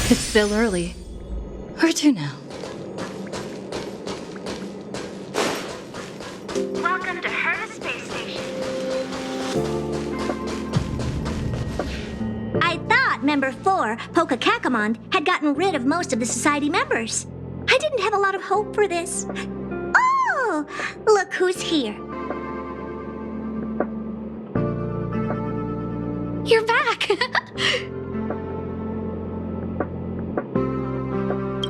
It's still early. Where to now? Welcome to Herta Space Station. I thought Member 4, Polka Kakamond, had gotten rid of most of the Society members. I didn't have a lot of hope for this. Oh, look who's here. You're back!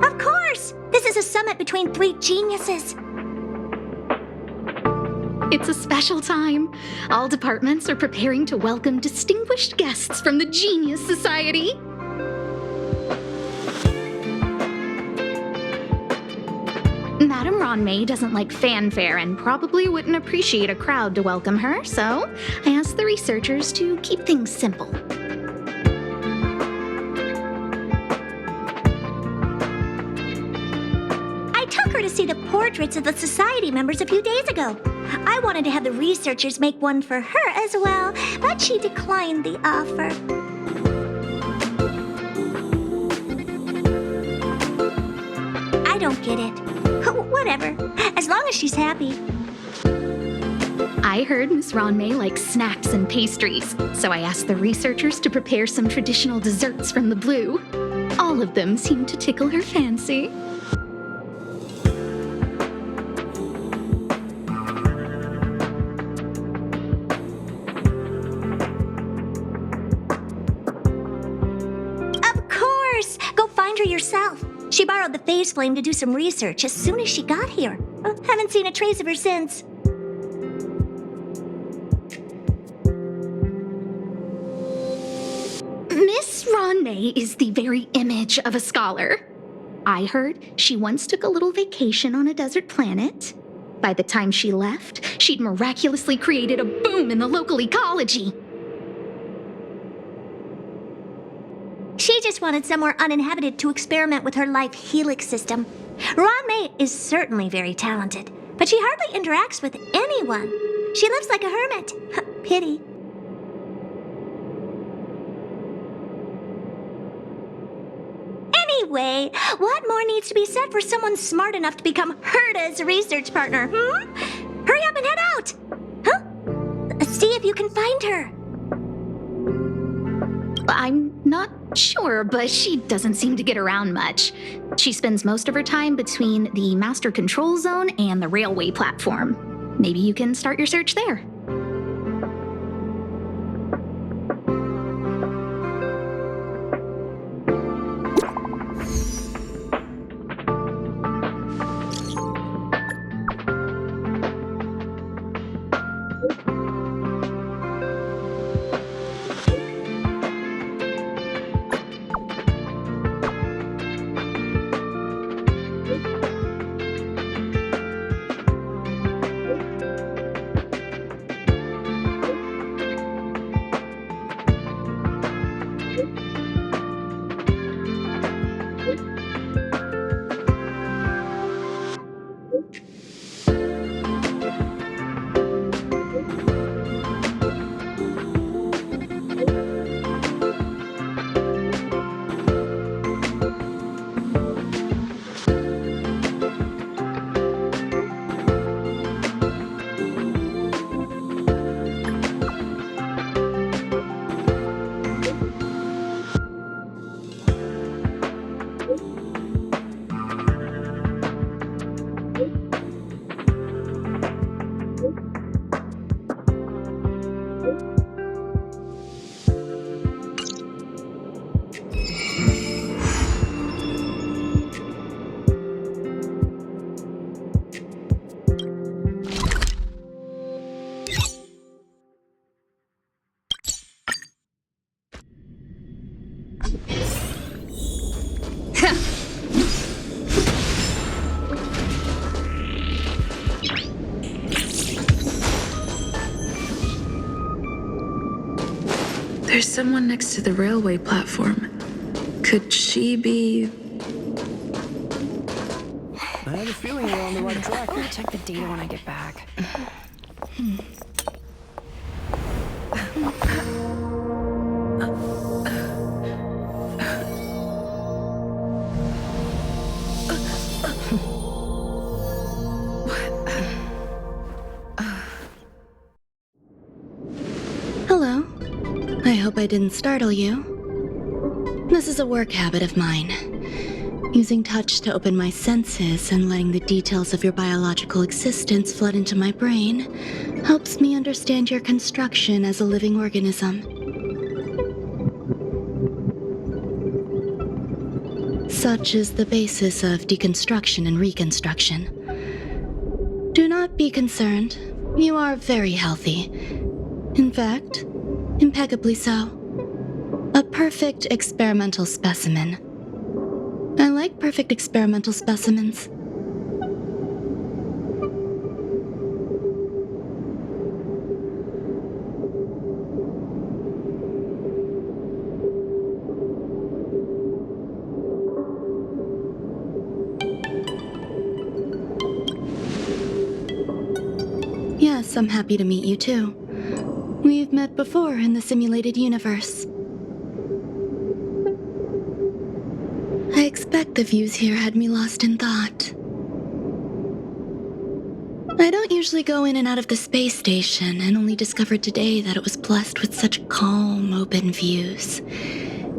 Of course! This is a summit between three geniuses. It's a special time. All departments are preparing to welcome distinguished guests from the Genius Society. Madame Ronmei doesn't like fanfare and probably wouldn't appreciate a crowd to welcome her, so I asked the researchers to keep things simple. I took her to see the portraits of the Society members a few days ago. I wanted to have the researchers make one for her as well, but she declined the offer. I don't get it. Whatever, as long as she's happy. I heard Miss Ronmei likes snacks and pastries, so I asked the researchers to prepare some traditional desserts from the blue. All of them seemed to tickle her fancy. Of course! Go find her yourself. She borrowed the phase flame to do some research as soon as she got here. Haven't seen a trace of her since. Miss Ronmei is the very image of a scholar. I heard she once took a little vacation on a desert planet. By the time she left, she'd miraculously created a boom in the local ecology. She just wanted somewhere uninhabited to experiment with her life helix system. Ronmei is certainly very talented, but she hardly interacts with anyone. She lives like a hermit. Pity. Anyway, what more needs to be said for someone smart enough to become Herta's research partner, Hurry up and head out! See if you can find her. I'm not sure, but she doesn't seem to get around much. She spends most of her time between the master control zone and the railway platform. Maybe you can start your search there. There's someone next to the railway platform. Could she be... I had a feeling we're on the right track. I'll check the data when I get back. Hello. I hope I didn't startle you. This is a work habit of mine. Using touch to open my senses and letting the details of your biological existence flood into my brain helps me understand your construction as a living organism. Such is the basis of deconstruction and reconstruction. Do not be concerned. You are very healthy. In fact, impeccably so. A perfect experimental specimen. I like perfect experimental specimens. Yes, I'm happy to meet you too. We've met before in the simulated universe. I expect the views here had me lost in thought. I don't usually go in and out of the space station, and only discovered today that it was blessed with such calm, open views.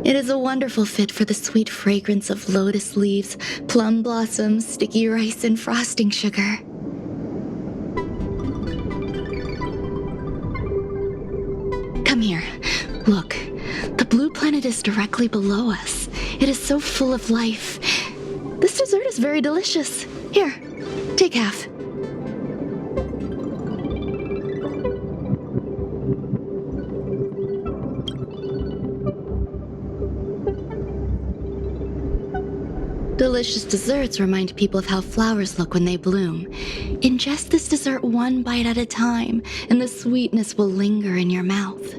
It is a wonderful fit for the sweet fragrance of lotus leaves, plum blossoms, sticky rice, and frosting sugar. Come here. Look, the blue planet is directly below us. It is so full of life. This dessert is very delicious. Here, take half. Delicious desserts remind people of how flowers look when they bloom. Ingest this dessert one bite at a time, and the sweetness will linger in your mouth.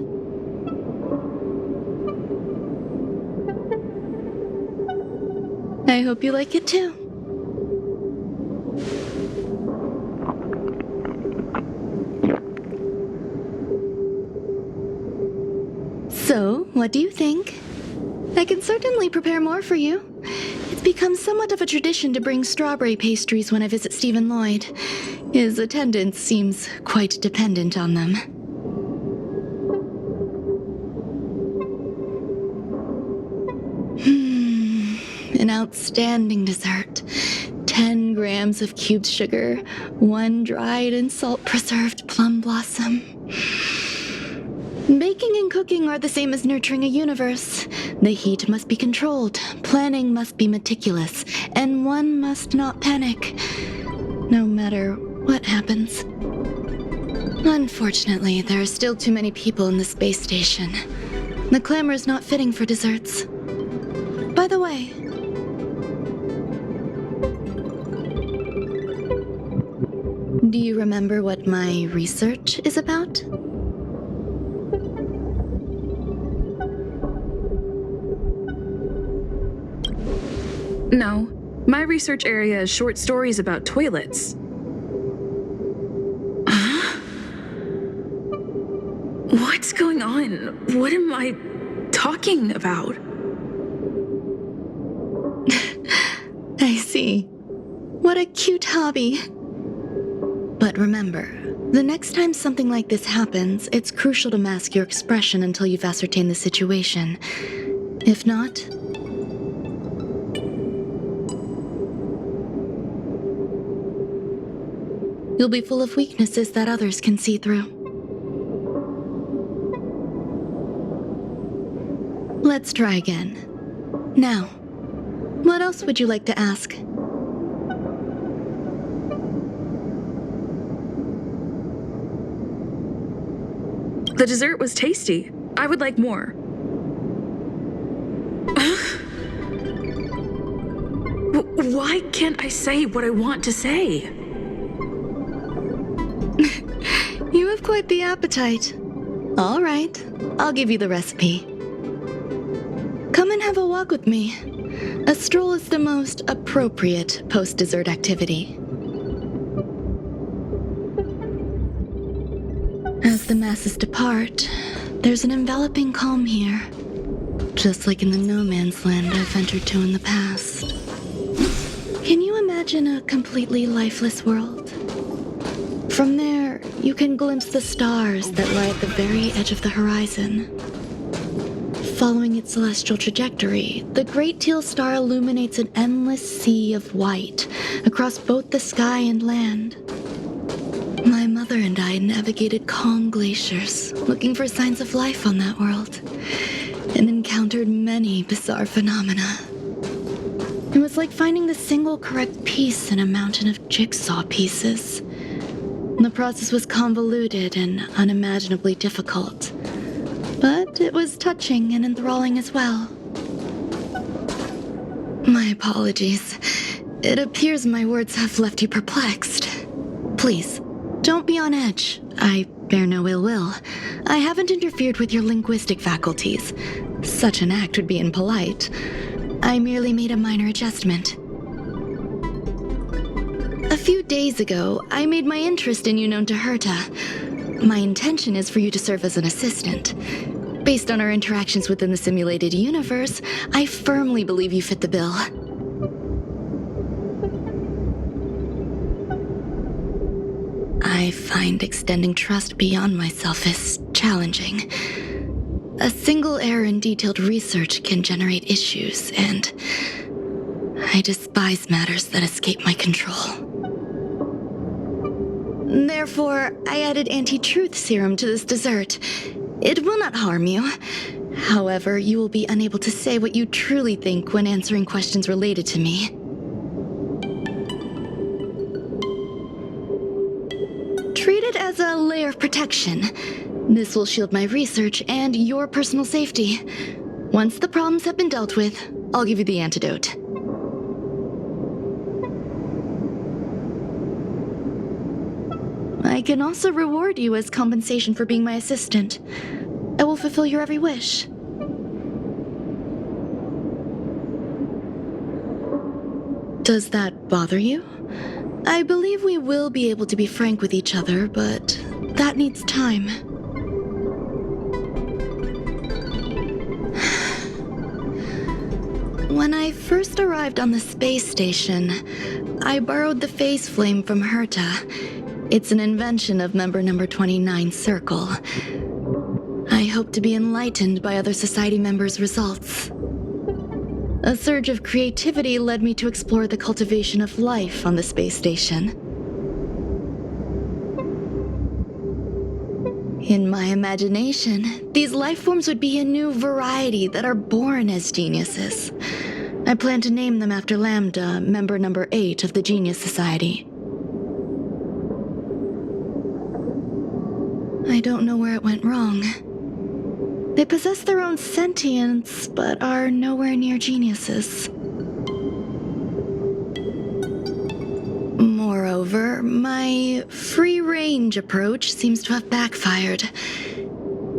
I hope you like it too. So, what do you think? I can certainly prepare more for you. It's become somewhat of a tradition to bring strawberry pastries when I visit Stephen Lloyd. His attendance seems quite dependent on them. An outstanding dessert. 10 grams of cubed sugar, 1 dried and salt-preserved plum blossom. Baking and cooking are the same as nurturing a universe. The heat must be controlled, planning must be meticulous, and one must not panic, no matter what happens. Unfortunately, there are still too many people in the space station. The clamor is not fitting for desserts. By the way, do you remember what my research is about? No. My research area is short stories about toilets. Huh? What's going on? What am I talking about? I see. What a cute hobby. But remember, the next time something like this happens, it's crucial to mask your expression until you've ascertained the situation. If not, you'll be full of weaknesses that others can see through. Let's try again. Now, what else would you like to ask? The dessert was tasty. I would like more. Why can't I say what I want to say? You have quite the appetite. All right, I'll give you the recipe. Come and have a walk with me. A stroll is the most appropriate post-dessert activity. As the masses depart, there's an enveloping calm here, just like in the no man's land I've entered to in the past. Can you imagine a completely lifeless world? From there, you can glimpse the stars that lie at the very edge of the horizon. Following its celestial trajectory, the Great Teal Star illuminates an endless sea of white across both the sky and land. My mother and I navigated calm glaciers, looking for signs of life on that world, and encountered many bizarre phenomena. It was like finding the single correct piece in a mountain of jigsaw pieces. The process was convoluted and unimaginably difficult, but it was touching and enthralling as well. My apologies. It appears my words have left you perplexed. Please, don't be on edge. I bear no ill will. I haven't interfered with your linguistic faculties. Such an act would be impolite. I merely made a minor adjustment. A few days ago, I made my interest in you known to Herta. My intention is for you to serve as an assistant. Based on our interactions within the simulated universe, I firmly believe you fit the bill. I find extending trust beyond myself is challenging. A single error in detailed research can generate issues, and I despise matters that escape my control. Therefore, I added anti-truth serum to this dessert. It will not harm you. However, you will be unable to say what you truly think when answering questions related to me. Treat it as a layer of protection. This will shield my research and your personal safety. Once the problems have been dealt with, I'll give you the antidote. I can also reward you as compensation for being my assistant. I will fulfill your every wish. Does that bother you? I believe we will be able to be frank with each other, but that needs time. When I first arrived on the space station, I borrowed the phase flame from Herta. It's an invention of member number 29 Circle. I hope to be enlightened by other society members' results. A surge of creativity led me to explore the cultivation of life on the space station. In my imagination, these life forms would be a new variety that are born as geniuses. I plan to name them after Lambda, member number 8 of the Genius Society. I don't know where it went wrong. They possess their own sentience, but are nowhere near geniuses. Moreover, my free-range approach seems to have backfired.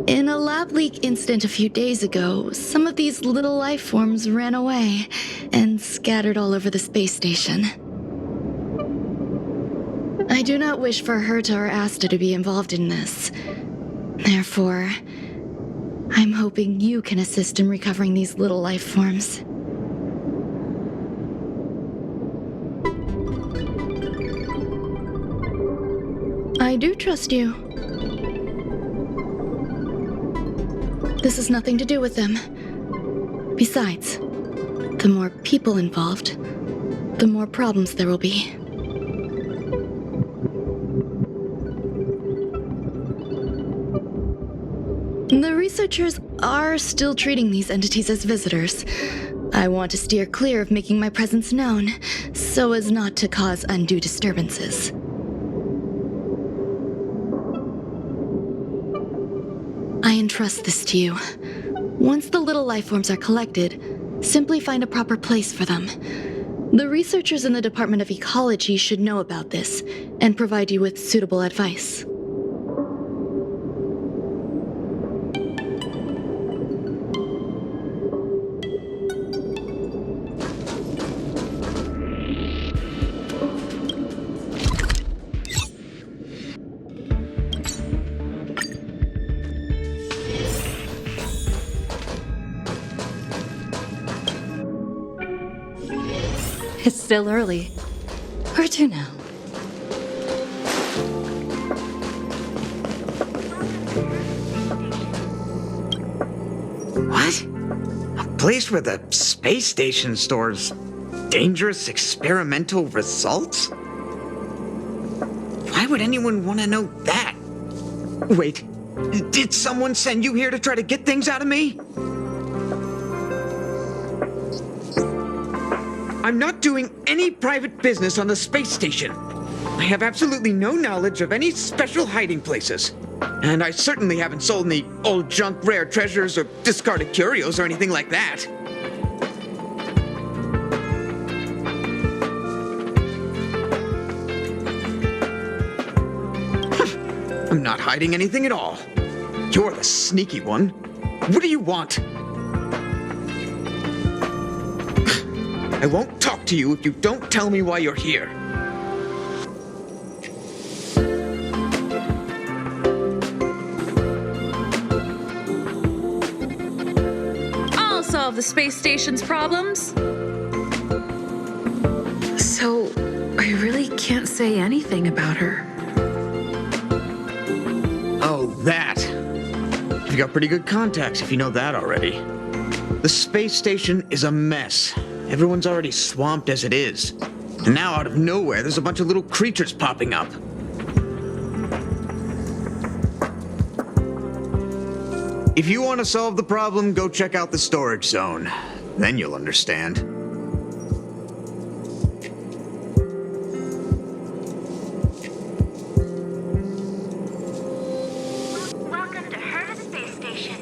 In a lab leak incident a few days ago, some of these little life forms ran away and scattered all over the space station. I do not wish for Herta or Asta to be involved in this. Therefore, I'm hoping you can assist in recovering these little life forms. I do trust you. This has nothing to do with them. Besides, the more people involved, the more problems there will be. The researchers are still treating these entities as visitors. I want to steer clear of making my presence known, so as not to cause undue disturbances. I entrust this to you. Once the little life forms are collected, simply find a proper place for them. The researchers in the Department of Ecology should know about this and provide you with suitable advice. It's still early. Where to now? What? A place where the space station stores dangerous experimental results? Why would anyone want to know that? Wait, did someone send you here to try to get things out of me? I'm not doing any private business on the space station. I have absolutely no knowledge of any special hiding places. And I certainly haven't sold any old junk rare treasures or discarded curios or anything like that. I'm not hiding anything at all. You're the sneaky one. What do you want? I won't talk to you if you don't tell me why you're here. I'll solve the space station's problems. So, I really can't say anything about her. Oh, that. You've got pretty good contacts if you know that already. The space station is a mess. Everyone's already swamped as it is. And now out of nowhere, there's a bunch of little creatures popping up. If you want to solve the problem, go check out the storage zone. Then you'll understand. Welcome to her to the space station.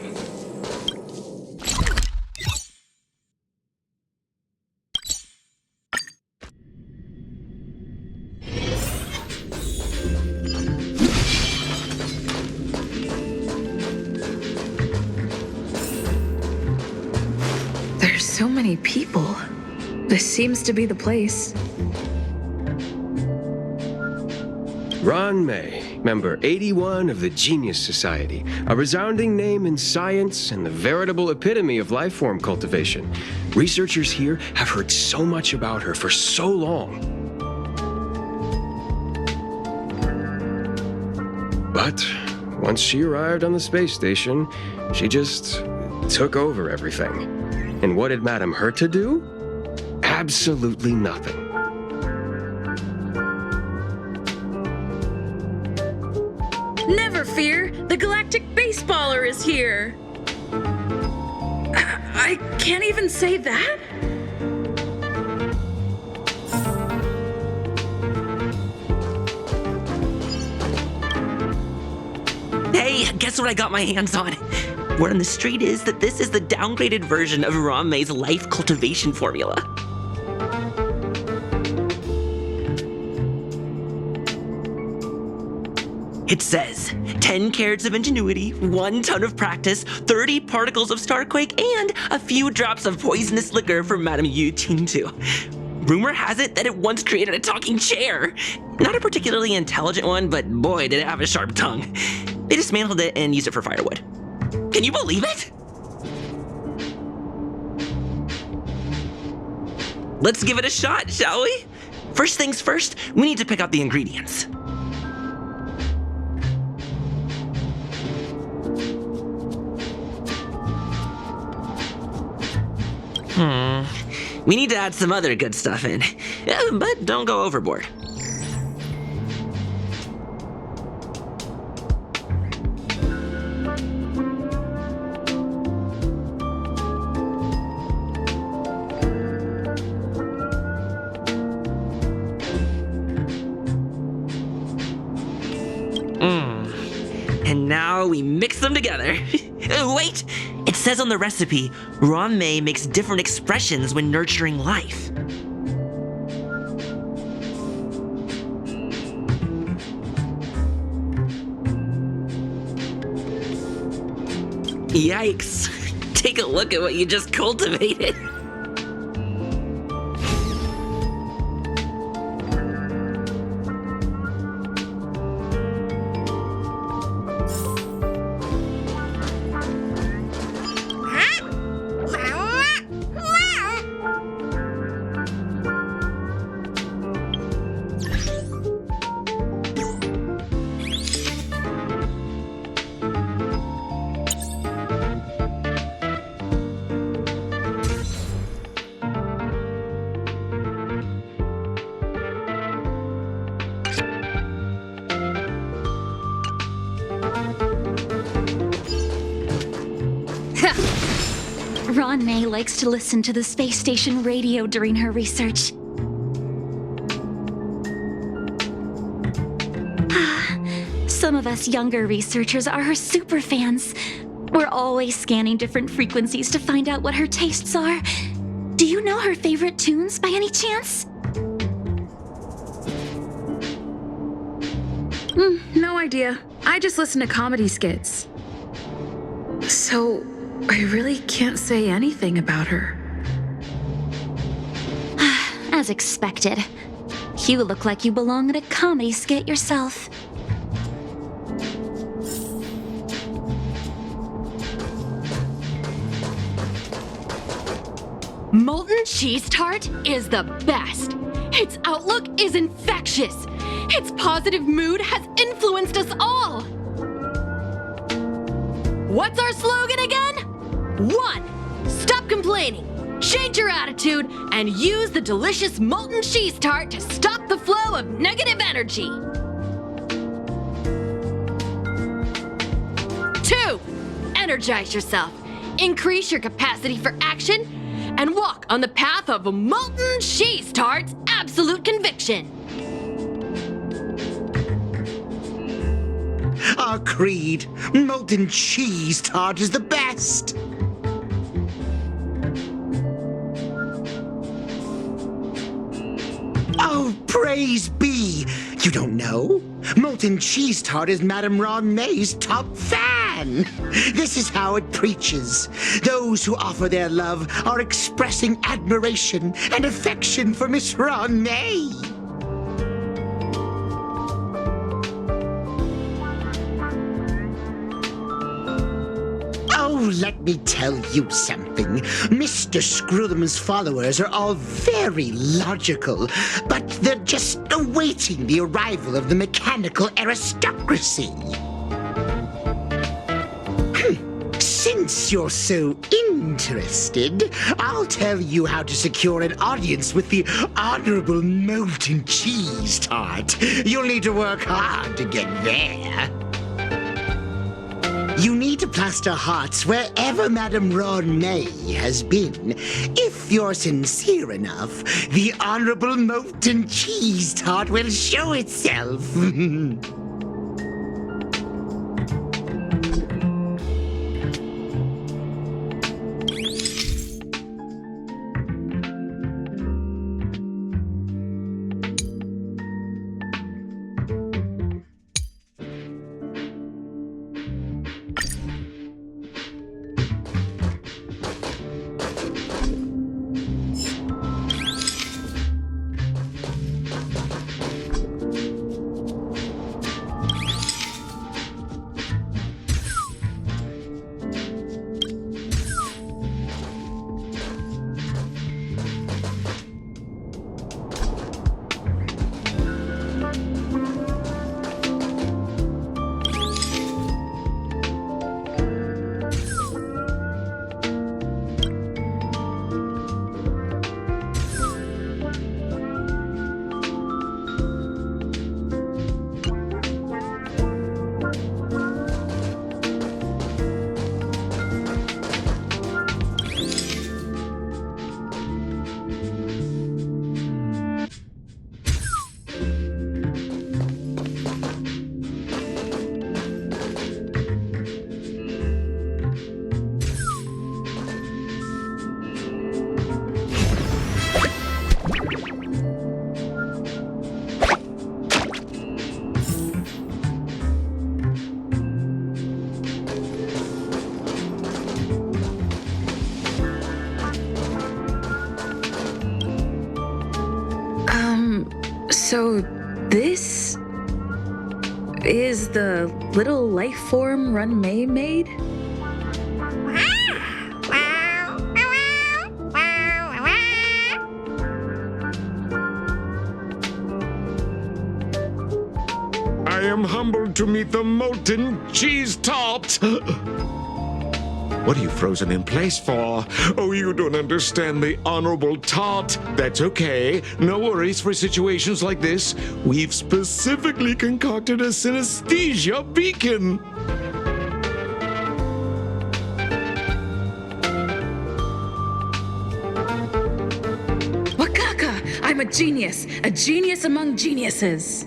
There's so many people. This seems to be the place. Ron May, member 81 of the Genius Society, a resounding name in science and the veritable epitome of life form cultivation. Researchers here have heard so much about her for so long. But once she arrived on the space station, she just took over everything. And what did Madam hurt to do? Absolutely nothing. Never fear, the galactic baseballer is here. I can't even say that? Hey, guess what I got my hands on? Word on the street is that this is the downgraded version of Ron May's life cultivation formula. It says 10 carats of ingenuity, 1 ton of practice, 30 particles of starquake, and a few drops of poisonous liquor for Madame Yu Tintu. Rumor has it that it once created a talking chair. Not a particularly intelligent one, but boy, did it have a sharp tongue. They dismantled it and used it for firewood. Can you believe it? Let's give it a shot, shall we? First things first, we need to pick out the ingredients. We need to add some other good stuff in, but don't go overboard. And now we mix them together. Wait! It says on the recipe, Ron May makes different expressions when nurturing life. Yikes. Take a look at what you just cultivated. Ron May likes to listen to the space station radio during her research. Some of us younger researchers are her super fans. We're always scanning different frequencies to find out what her tastes are. Do you know her favorite tunes by any chance? No idea. I just listen to comedy skits. So, I really can't say anything about her. As expected. You look like you belong in a comedy skit yourself. Molten cheese tart is the best. Its outlook is infectious. Its positive mood has influenced us all. What's our slogan again? 1. Stop complaining. Change your attitude and use the delicious molten cheese tart to stop the flow of negative energy. 2. Energize yourself. Increase your capacity for action and walk on the path of molten cheese tart's absolute conviction. Our creed, molten cheese tart is the best. Oh, praise be! You don't know? Molten cheese tart is Madame Ron May's top fan. This is how it preaches. Those who offer their love are expressing admiration and affection for Miss Ron May. Oh, let me tell you something. Mr. Screwthum's followers are all very logical, but they're just awaiting the arrival of the mechanical aristocracy. Since you're so interested, I'll tell you how to secure an audience with the Honorable Molten Cheese Tart. You'll need to work hard to get there. You need to plaster hearts wherever Madame Ron May has been. If you're sincere enough, the Honorable Molten Cheese Tart will show itself. So this is the little life form Ron May made? I am humbled to meet the molten cheese tart. What are you frozen in place for? Oh, you don't understand the honorable tart. That's okay. No worries for situations like this. We've specifically concocted a synesthesia beacon. I'm a genius among geniuses.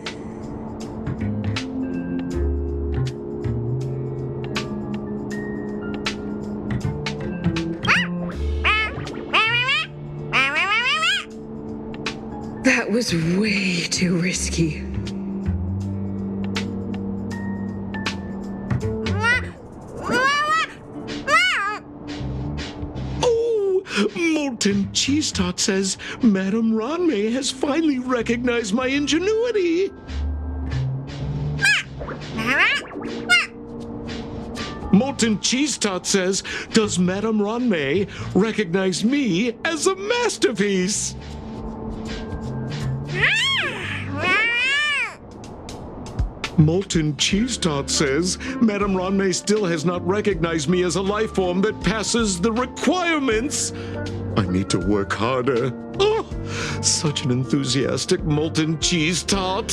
That was way too risky. Molten Cheese Tot says Madame Ranmei has finally recognized my ingenuity. Molten Cheese Tot says, does Madame Ranmei recognize me as a masterpiece? Molten Cheese Tot says, Madame Ranmei still has not recognized me as a life form that passes the requirements. I need to work harder. Oh, such an enthusiastic Molten Cheese Tot.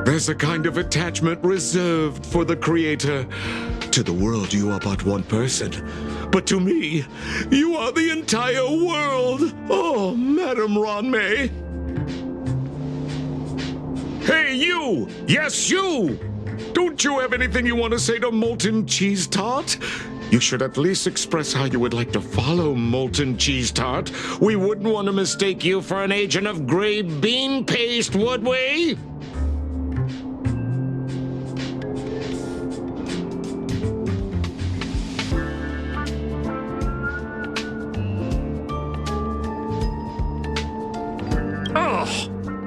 There's a kind of attachment reserved for the Creator. To the world, you are but one person. But to me, you are the entire world. Oh, Madame Ranmei. Hey, you! Yes, you! Don't you have anything you want to say to Molten Cheese Tot? You should at least express how you would like to follow Molten Cheese Tot. We wouldn't want to mistake you for an agent of gray bean paste, would we?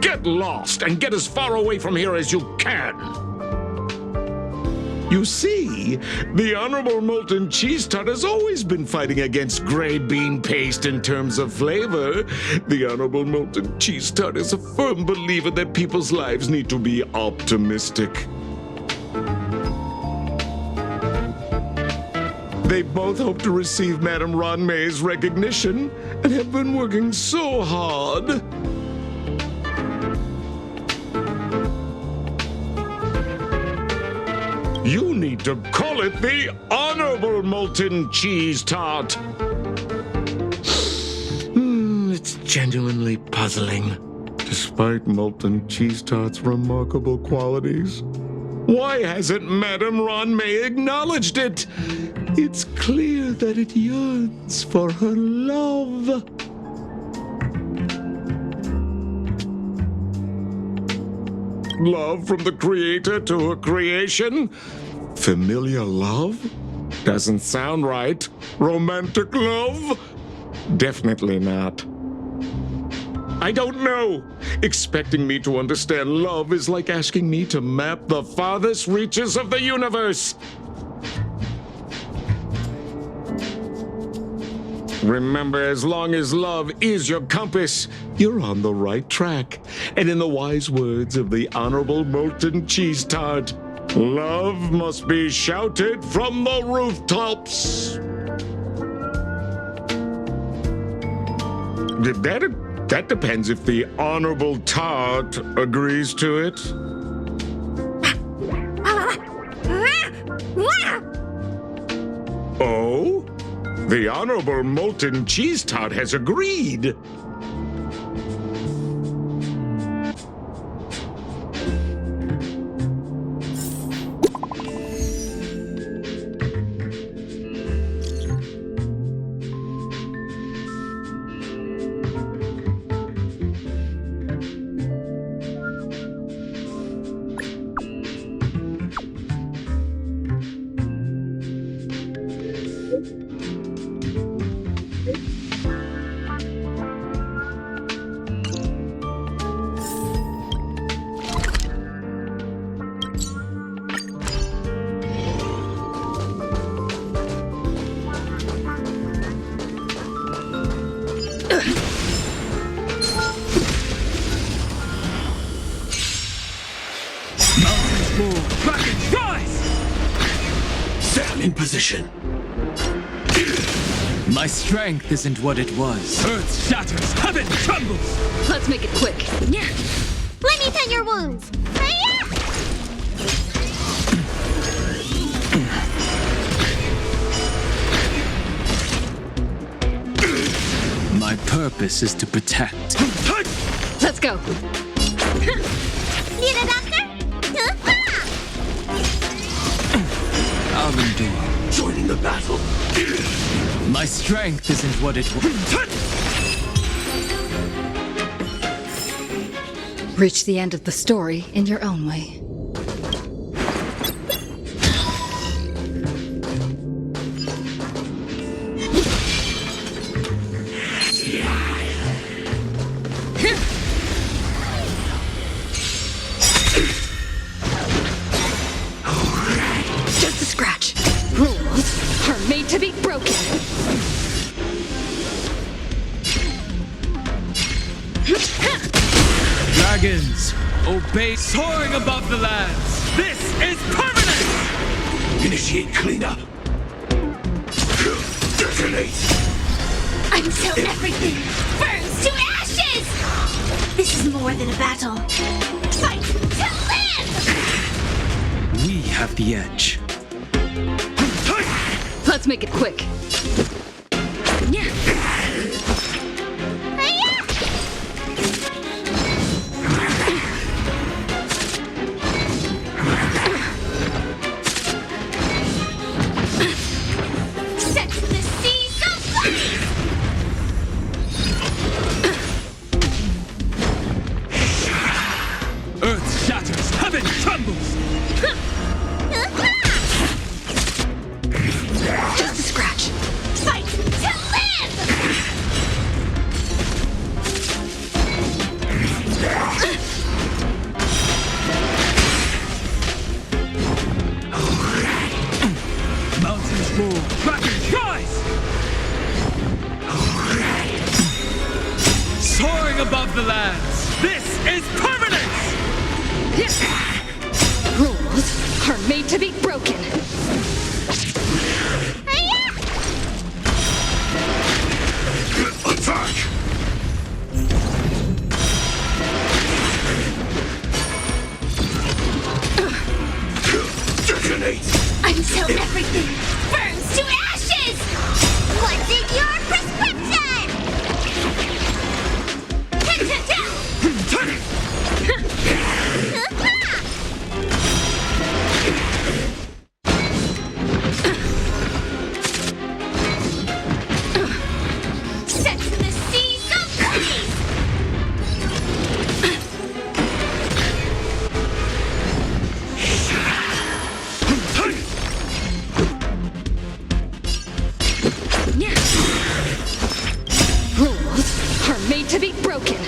Get lost and get as far away from here as you can. You see, the Honorable Molten Cheese Tot has always been fighting against gray bean paste in terms of flavor. The Honorable Molten Cheese Tot is a firm believer that people's lives need to be optimistic. They both hope to receive Madame Ranmei's recognition and have been working so hard. You need to call it the Honorable Molten Cheese Tot. It's genuinely puzzling. Despite Molten Cheese Tot's remarkable qualities, why hasn't Madame Ranmei acknowledged it? It's clear that it yearns for her love. Love from the Creator to her creation? Familiar love? Doesn't sound right. Romantic love? Definitely not. I don't know. Expecting me to understand love is like asking me to map the farthest reaches of the universe. Remember, as long as love is your compass, you're on the right track. And in the wise words of the Honorable Molten Cheese Tot, love must be shouted from the rooftops. That depends if the Honorable Tot agrees to it. Oh? The Honorable Molten Cheese Tot has agreed. In position. My strength isn't what it was. Earth shatters, heaven trembles! Let's make it quick. Yeah. Let me tend your wounds. purpose is to protect. Let's go. Need a doctor? I'll endure. Joining the battle. My strength isn't what it was. Reach the end of the story in your own way. Just a scratch. Rules are made to be broken. Dragons, obey, soaring above the lands. This is permanent! Initiate cleanup. Detonate. Until everything burns to ashes! This is more than a battle. Fight to live! We have the edge. Let's make it quick. Set the seas ablaze! Earth shatters, heaven trembles! Just a scratch. Fight to live! Mountains roar, dragons rise! Soaring above the lands, this is permanence! Rules are made to be broken. Attack! Detonate! Until everything burns to ashes! What's in your prescription? Set the seas ablaze! Rules are made to be broken.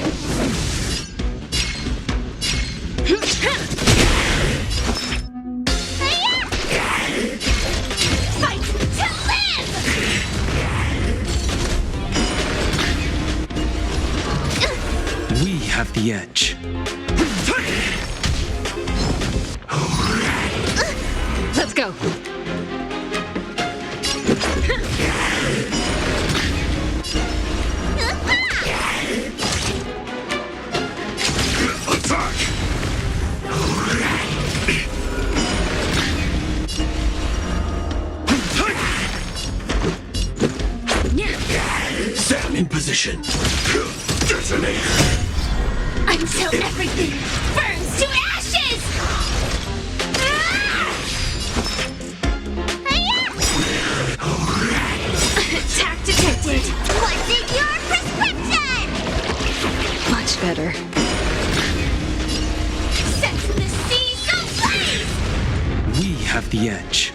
Fight to live! We have the edge. Let's go. Attack! Stand in position. Detonate! Until everything burns to ashes! Attack detected! What's in your prescription? Much better. Set the seas ablaze! We have the edge.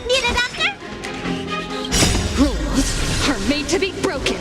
Need a doctor? Rules are made to be broken.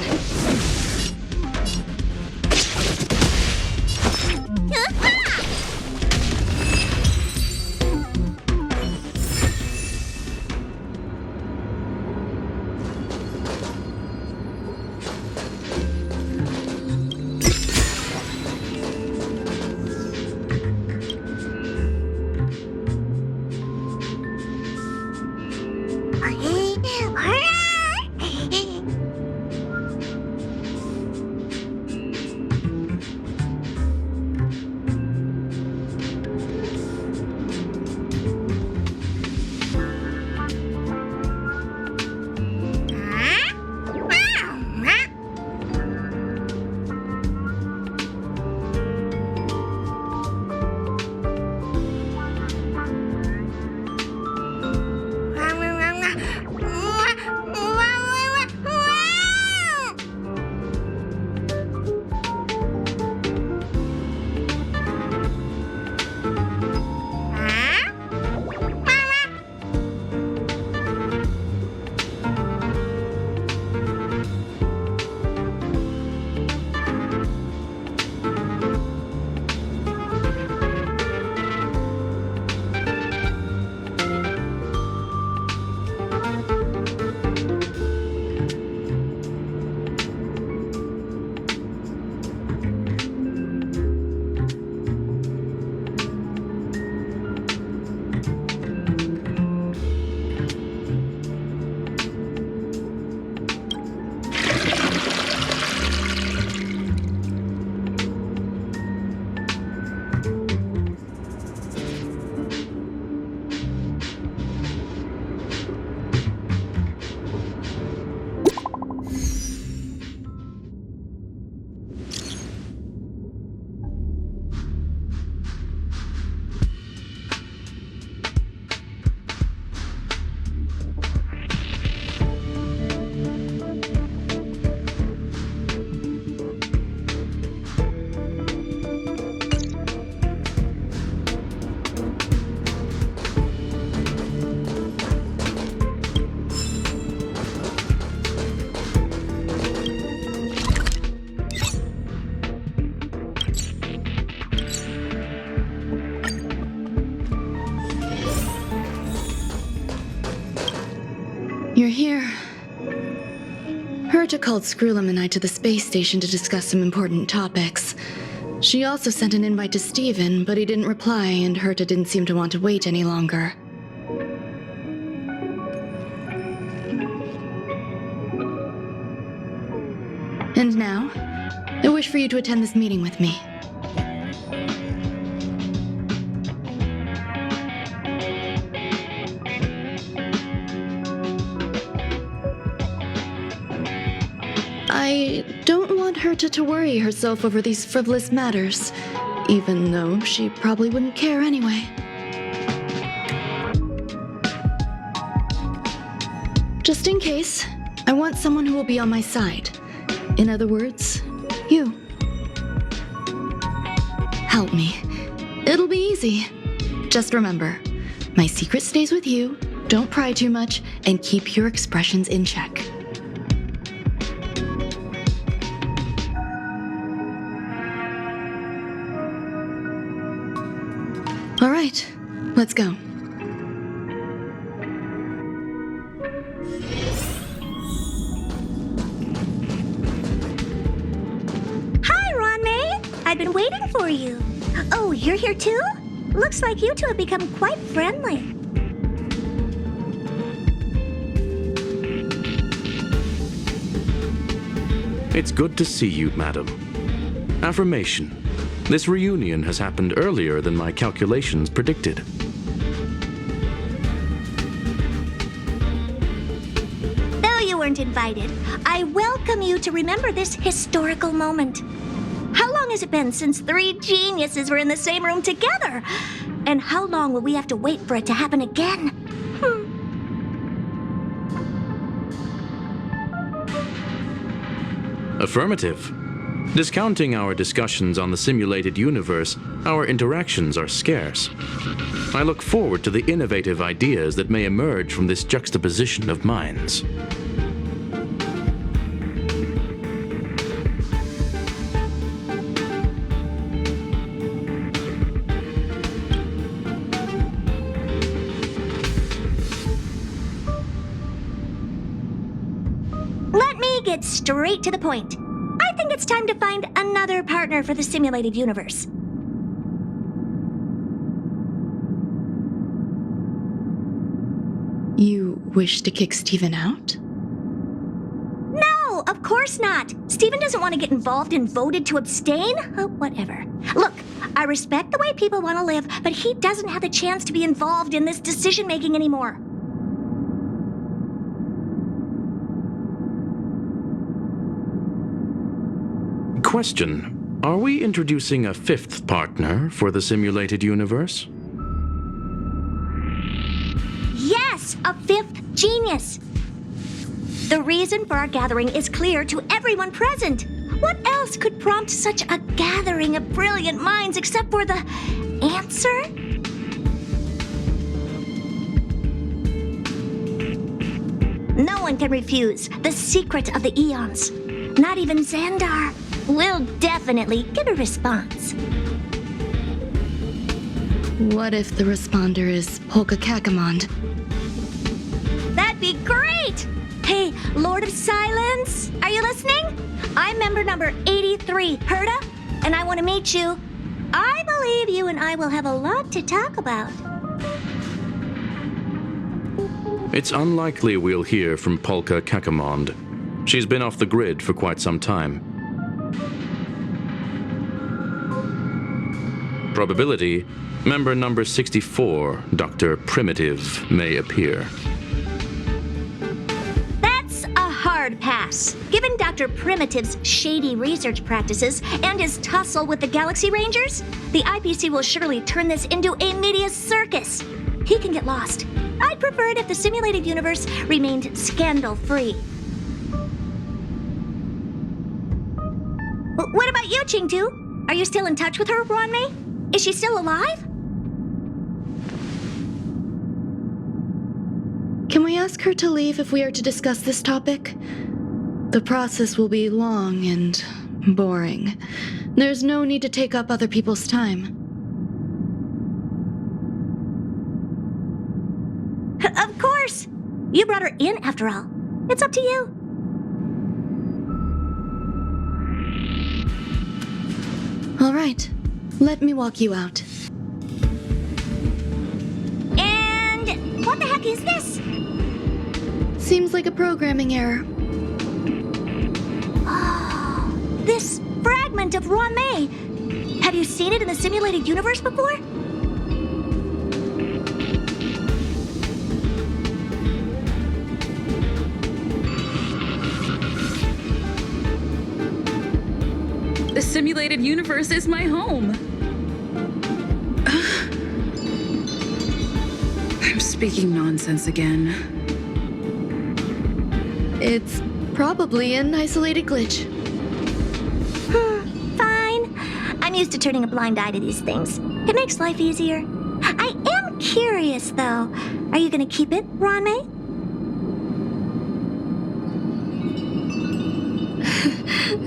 Herta called Skrullum and I to the space station to discuss some important topics. She also sent an invite to Steven, but he didn't reply, and Herta didn't seem to want to wait any longer. And now, I wish for you to attend this meeting with me. I don't want Herta to worry herself over these frivolous matters, even though she probably wouldn't care anyway. Just in case, I want someone who will be on my side. In other words, you. Help me. It'll be easy. Just remember, my secret stays with you, don't pry too much, and keep your expressions in check. All right, let's go. Hi, Ron May. I've been waiting for you. Oh, you're here too? Looks like you two have become quite friendly. It's good to see you, madam. Affirmation. This reunion has happened earlier than my calculations predicted. Though you weren't invited, I welcome you to remember this historical moment. How long has it been since 3 geniuses were in the same room together? And how long will we have to wait for it to happen again? Affirmative. Discounting our discussions on the simulated universe, our interactions are scarce. I look forward to the innovative ideas that may emerge from this juxtaposition of minds. Let me get straight to the point. I think it's time to find another partner for the simulated universe. You wish to kick Steven out? No, of course not. Steven doesn't want to get involved and voted to abstain. Whatever. Look, I respect the way people want to live, but he doesn't have the chance to be involved in this decision-making anymore. Question. Are we introducing a 5th partner for the simulated universe? Yes, a 5th genius. The reason for our gathering is clear to everyone present. What else could prompt such a gathering of brilliant minds except for the answer? No one can refuse the secret of the eons. Not even Xandar. We'll definitely get a response. What if the responder is Polka Kakamond? That'd be great! Hey, Lord of Silence, are you listening? I'm member number 83, Herta, and I want to meet you. I believe you and I will have a lot to talk about. It's unlikely we'll hear from Polka Kakamond. She's been off the grid for quite some time. Probability, member number 64, Dr. Primitive, may appear. That's a hard pass. Given Dr. Primitive's shady research practices and his tussle with the Galaxy Rangers, the IPC will surely turn this into a media circus. He can get lost. I'd prefer it if the simulated universe remained scandal-free. What about you, Ching-Tu? Are you still in touch with her, Ron-Mei? Is she still alive? Can we ask her to leave if we are to discuss this topic? The process will be long and boring. There's no need to take up other people's time. Of course! You brought her in, after all. It's up to you. All right, let me walk you out. And what the heck is this? Seems like a programming error. Oh, this fragment of Ron May. Have you seen it in the simulated universe before? The simulated universe is my home. I'm speaking nonsense again. It's probably an isolated glitch. Fine. I'm used to turning a blind eye to these things. It makes life easier. I am curious, though. Are you gonna keep it, Ron May?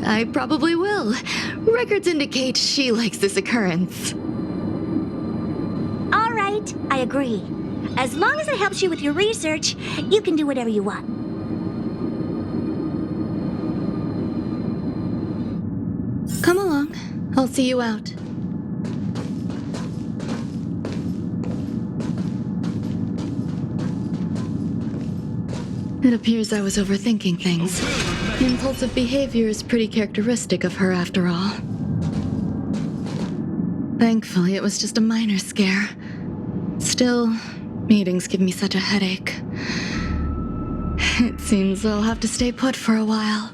I probably will. Records indicate she likes this occurrence. All right, I agree. As long as it helps you with your research, you can do whatever you want. Come along. I'll see you out. It appears I was overthinking things. Impulsive behavior is pretty characteristic of her after all. Thankfully, it was just a minor scare. Still, meetings give me such a headache. It seems I'll have to stay put for a while.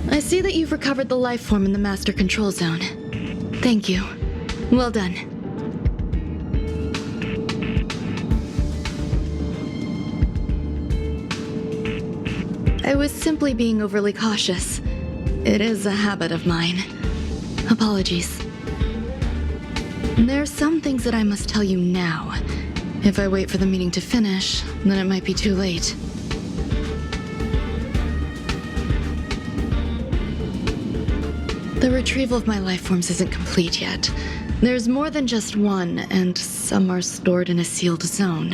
I see that you've recovered the life form in the master control zone. Thank you. Well done. I was simply being overly cautious. It is a habit of mine. Apologies. There are some things that I must tell you now. If I wait for the meeting to finish, then it might be too late. The retrieval of my life forms isn't complete yet. There's more than just one, and some are stored in a sealed zone.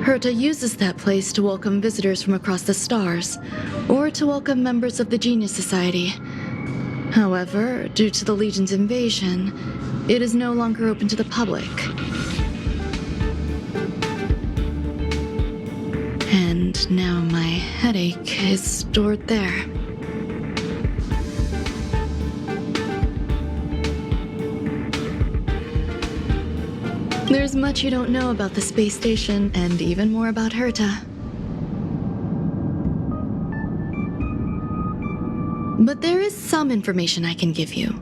Herta uses that place to welcome visitors from across the stars, or to welcome members of the Genius Society. However, due to the Legion's invasion, it is no longer open to the public. And now my headache is stored there. There's much you don't know about the space station, and even more about Herta. But there is some information I can give you.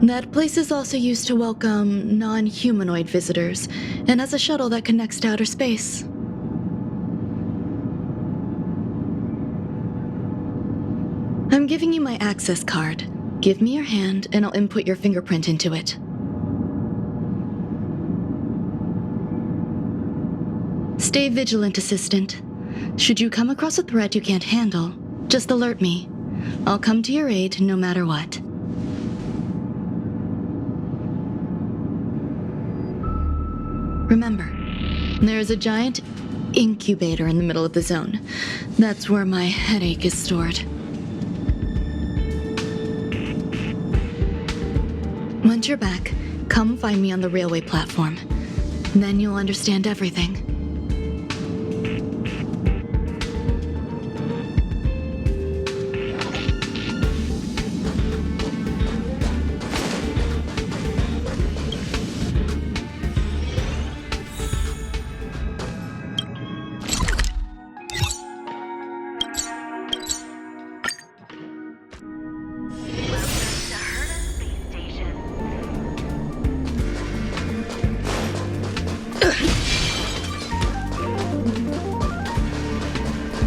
That place is also used to welcome non-humanoid visitors, and has a shuttle that connects to outer space. I'm giving you my access card. Give me your hand, and I'll input your fingerprint into it. Stay vigilant, Assistant. Should you come across a threat you can't handle, just alert me. I'll come to your aid no matter what. Remember, there is a giant incubator in the middle of the zone. That's where my headache is stored. Once you're back, come find me on the railway platform. Then you'll understand everything.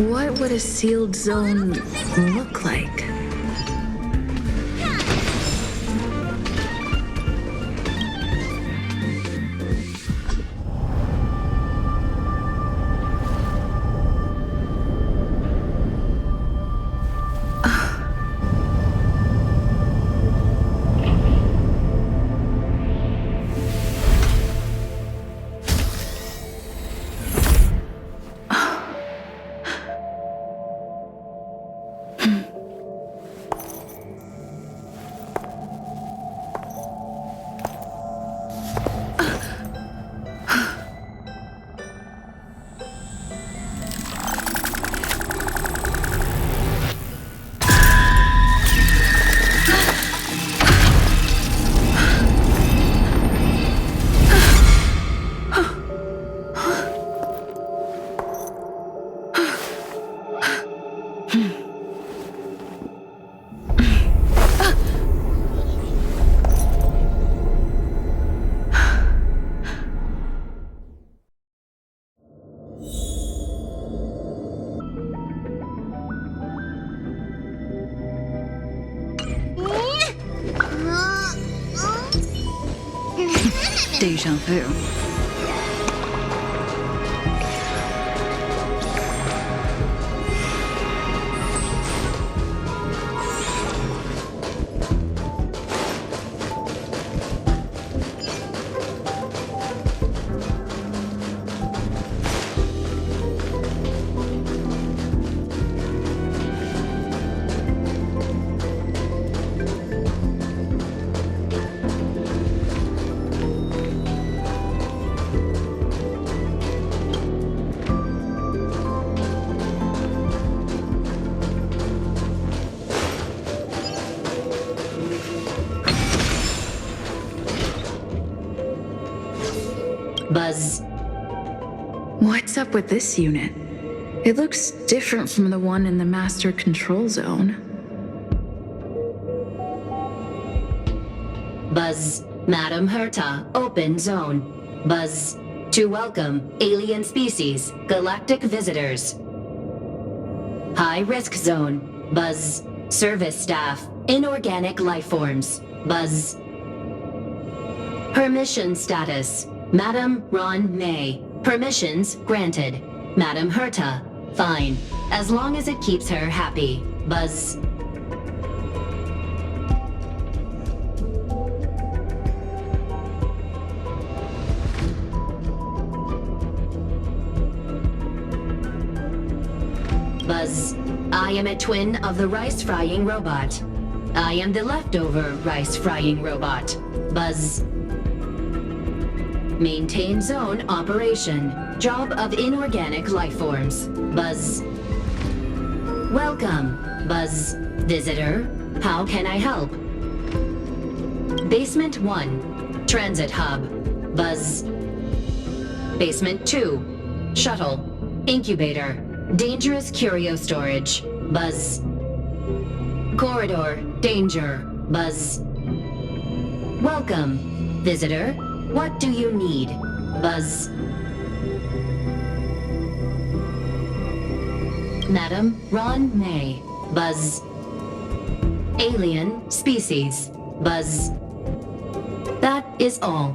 What would a sealed zone look like? Deja vu. Buzz. What's up with this unit? It looks different from the one in the master control zone. Buzz. Madam Herta, open zone. Buzz. To welcome alien species, galactic visitors. High risk zone. Buzz. Service staff, inorganic life forms. Buzz. Permission status. Madam Ron May. Permissions granted. Madam Herta. Fine. As long as it keeps her happy. Buzz. Buzz. I am a twin of the rice frying robot. I am the leftover rice frying robot. Buzz. Maintain zone operation. Job of inorganic lifeforms. Buzz. Welcome, Buzz. Visitor, how can I help? Basement 1, Transit Hub. Buzz. Basement 2, Shuttle. Incubator. Dangerous curio storage. Buzz. Corridor. Danger. Buzz. Welcome, visitor. What do you need? Buzz. Madam Ron May. Buzz. Alien species. Buzz. That is all.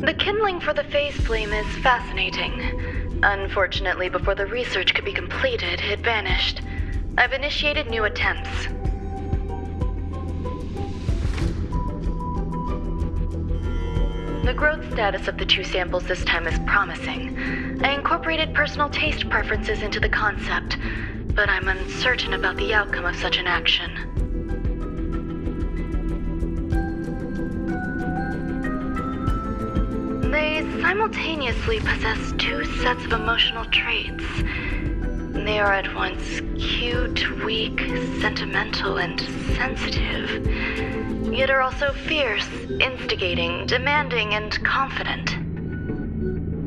The kindling for the phase flame is fascinating. Unfortunately, before the research could be completed, it vanished. I've initiated new attempts. The growth status of the two samples this time is promising. I incorporated personal taste preferences into the concept, but I'm uncertain about the outcome of such an action. They simultaneously possess two sets of emotional traits. They are at once cute, weak, sentimental, and sensitive, yet are also fierce, instigating, demanding, and confident.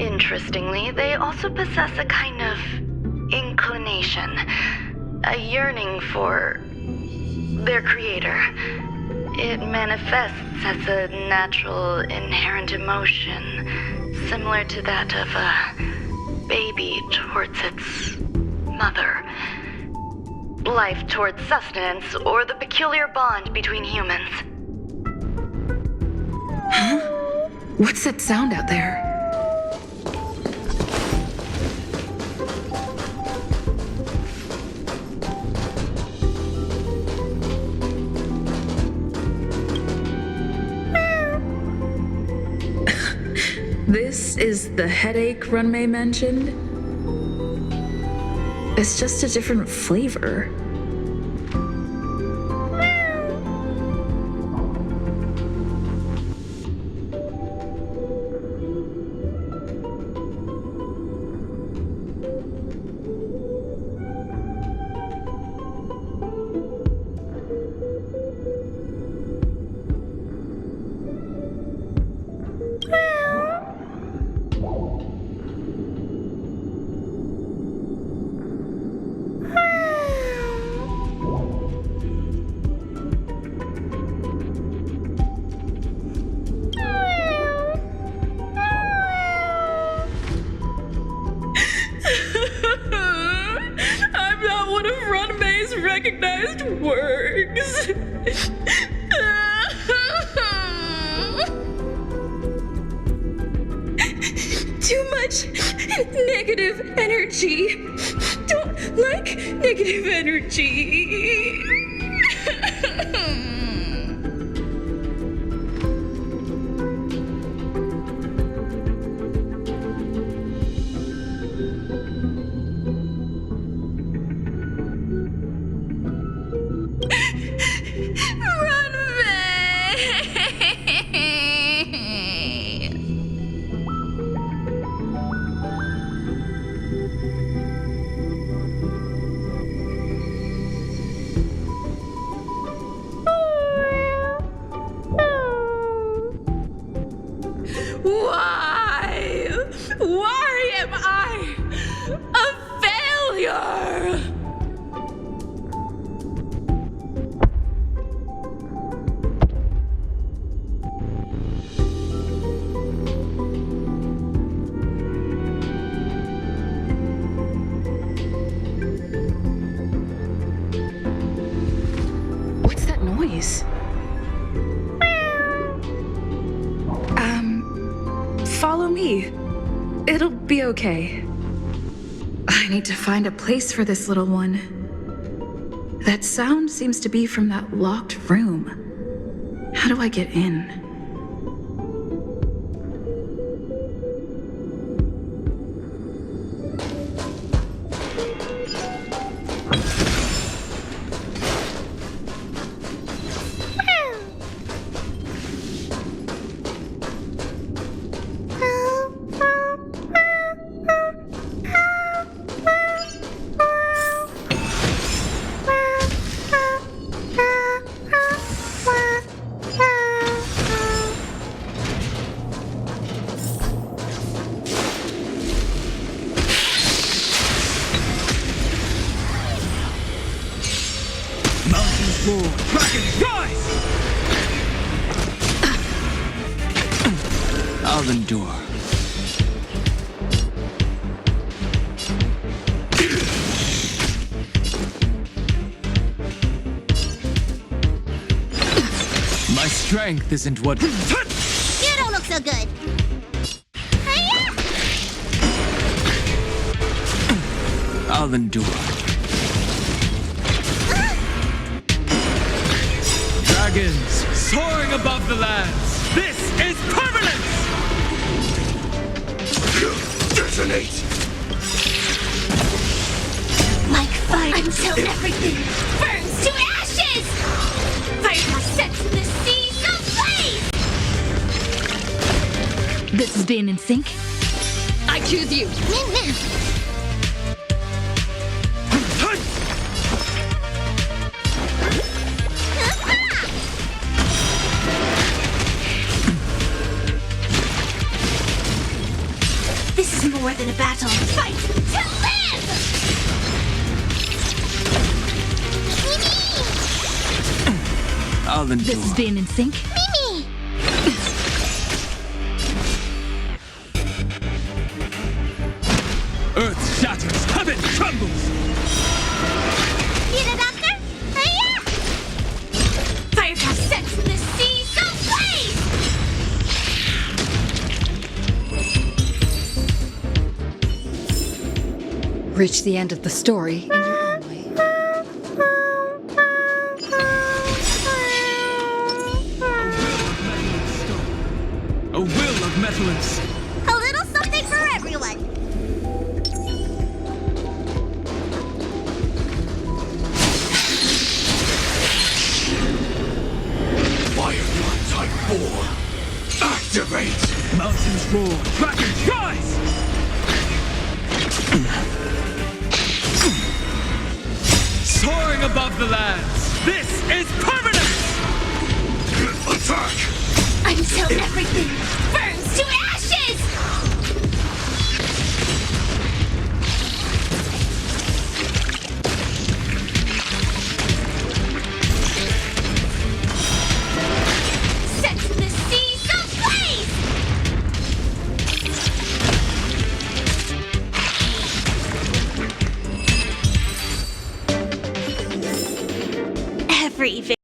Interestingly, they also possess a kind of inclination, a yearning for their creator. It manifests as a natural, inherent emotion, similar to that of a baby towards its mother. Life towards sustenance, or the peculiar bond between humans. Huh? What's that sound out there? This is the headache Runmei mentioned? It's just a different flavor. Recognized words. Too much negative energy. Don't like negative energy. Why am I a failure? What's that noise? Follow me. It'll be okay. I need to find a place for this little one. That sound seems to be from that locked room. How do I get in? Dragons, rise! I'll endure. My strength isn't what... You don't look so good. I'll endure. Dragons, soaring above the lands. This is permanence! Detonate! Like fire until everything burns to ashes! Fire sets the seas ablaze! This is being in sync. I choose you. This is more than a battle. Fight to live! I'll endure. This is being in sync. Mimi! Earth shatters, heaven trembles! Need a doctor? Hiya! Firecraft sets the sea so blaze! Reach the end of the story in your own way. A will of metal and stone. A little something for everyone. Firefly Type 4. Activate! Mountains roar, dragons rise! Soaring above the lands, this is permanence! Attack! Until everything burns to ashes! Set the seas ablaze! Every